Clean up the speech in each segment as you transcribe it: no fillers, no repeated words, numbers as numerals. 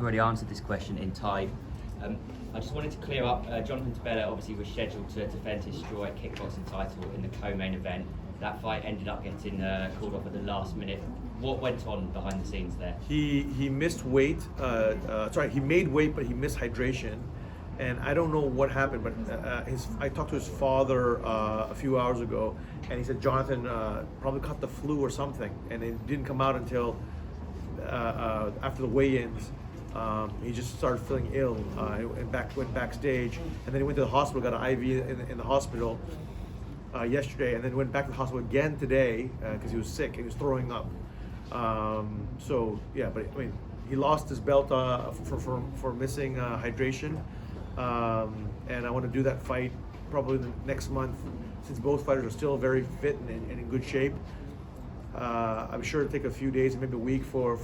you've already answered this question in Thai. I just wanted to clear up, Jonathan Tabella obviously was scheduled to defend his strawweight kickboxing title in the co-main event. That fight ended up getting called off at the last minute. What went on behind the scenes there? He missed weight, he made weight, but he missed hydration. And I don't know what happened, but I talked to his father a few hours ago, and he said Jonathan probably caught the flu or something, and it didn't come out until after the weigh-ins. He just started feeling ill and went backstage, and then he went to the hospital, got an IV in the hospital yesterday, and then went back to the hospital again today because he was sick and he was throwing up. So yeah, but I mean, he lost his belt for missing hydration. And I want to do that fight probably the next month, since both fighters are still very fit and in good shape. I'm sure it'll take a few days, maybe a week for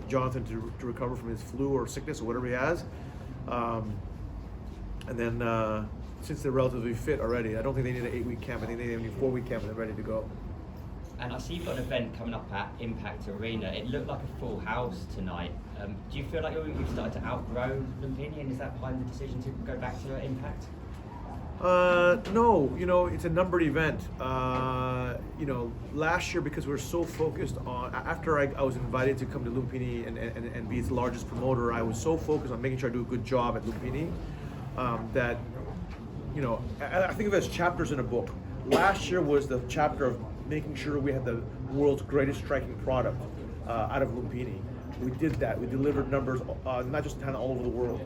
Jonathan to recover from his flu or sickness or whatever he has. And then since they're relatively fit already, I don't think they need an 8-week camp. I think they need a 4-week camp and they're ready to go. And I see you've got an event coming up at Impact Arena. It looked like a full house tonight. Do you feel like you've started to outgrow Lumpini, and is that behind the decision to go back to Impact? No, it's a numbered event. Last year, because we were so focused on, after I was invited to come to Lumpini and be its largest promoter, I was so focused on making sure I do a good job at Lumpini that, I think of it as chapters in a book. Last year was the chapter of making sure we had the world's greatest striking product out of Lumpini. We did that. We delivered numbers, not just kind of all over the world.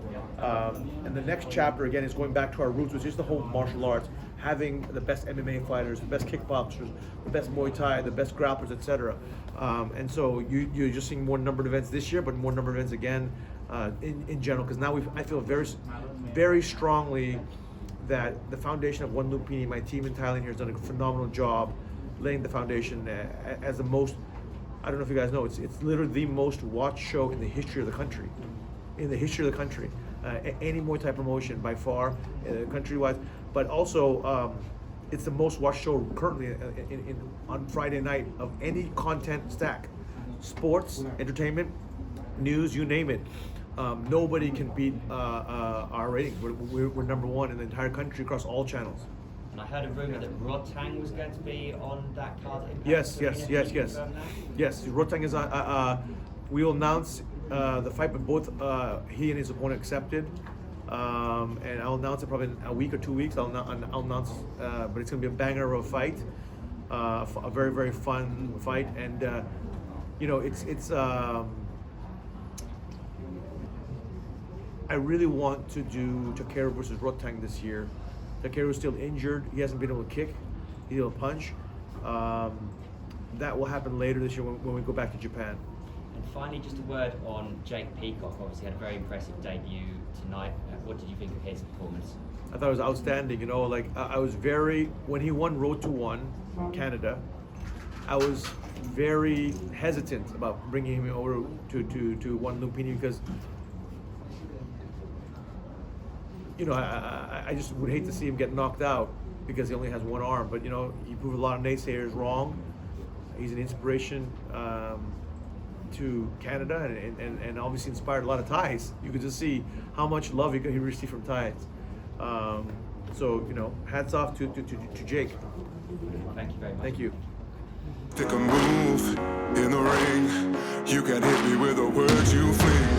And the next chapter, again, is going back to our roots, which is the whole martial arts, having the best MMA fighters, the best kickboxers, the best Muay Thai, the best grapplers, etc. And so you're just seeing more numbered events this year, but more numbered events again in general, because now I feel very, very strongly that the foundation of One Lumpini, my team in Thailand here, has done a phenomenal job laying the foundation as the most, I don't know if you guys know, it's literally the most watched show in the history of the country. In the history of the country. Any Muay Thai promotion by far, country-wise. But also, it's the most watched show currently on Friday night of any content stack. Sports, entertainment, news, you name it. Nobody can beat our ratings. We're number one in the entire country across all channels. And I heard a rumor that Rotang was going to be on that card. Yes. Yes, Rotang is we will announce the fight, but both he and his opponent accepted. And I'll announce it probably in a week or 2 weeks. I'll announce, but it's going to be a banger of a fight. A very, very fun fight. And, it's I really want to do Takeru versus Rotang this year. Takeru is still injured. He hasn't been able to kick. He's able to punch. That will happen later this year when we go back to Japan. And finally, just a word on Jake Peacock. Obviously had a very impressive debut tonight. What did you think of his performance? I thought it was outstanding. I was when he won Road to One, Canada, I was very hesitant about bringing him over to One Lumpini because I just would hate to see him get knocked out because he only has one arm. But he proved a lot of naysayers wrong. He's an inspiration to Canada and obviously inspired a lot of Thais. You could just see how much love he received from Thais. So hats off to Jake. Thank you very much. Thank you. Take a move in the ring. You can hit me with the words you fling.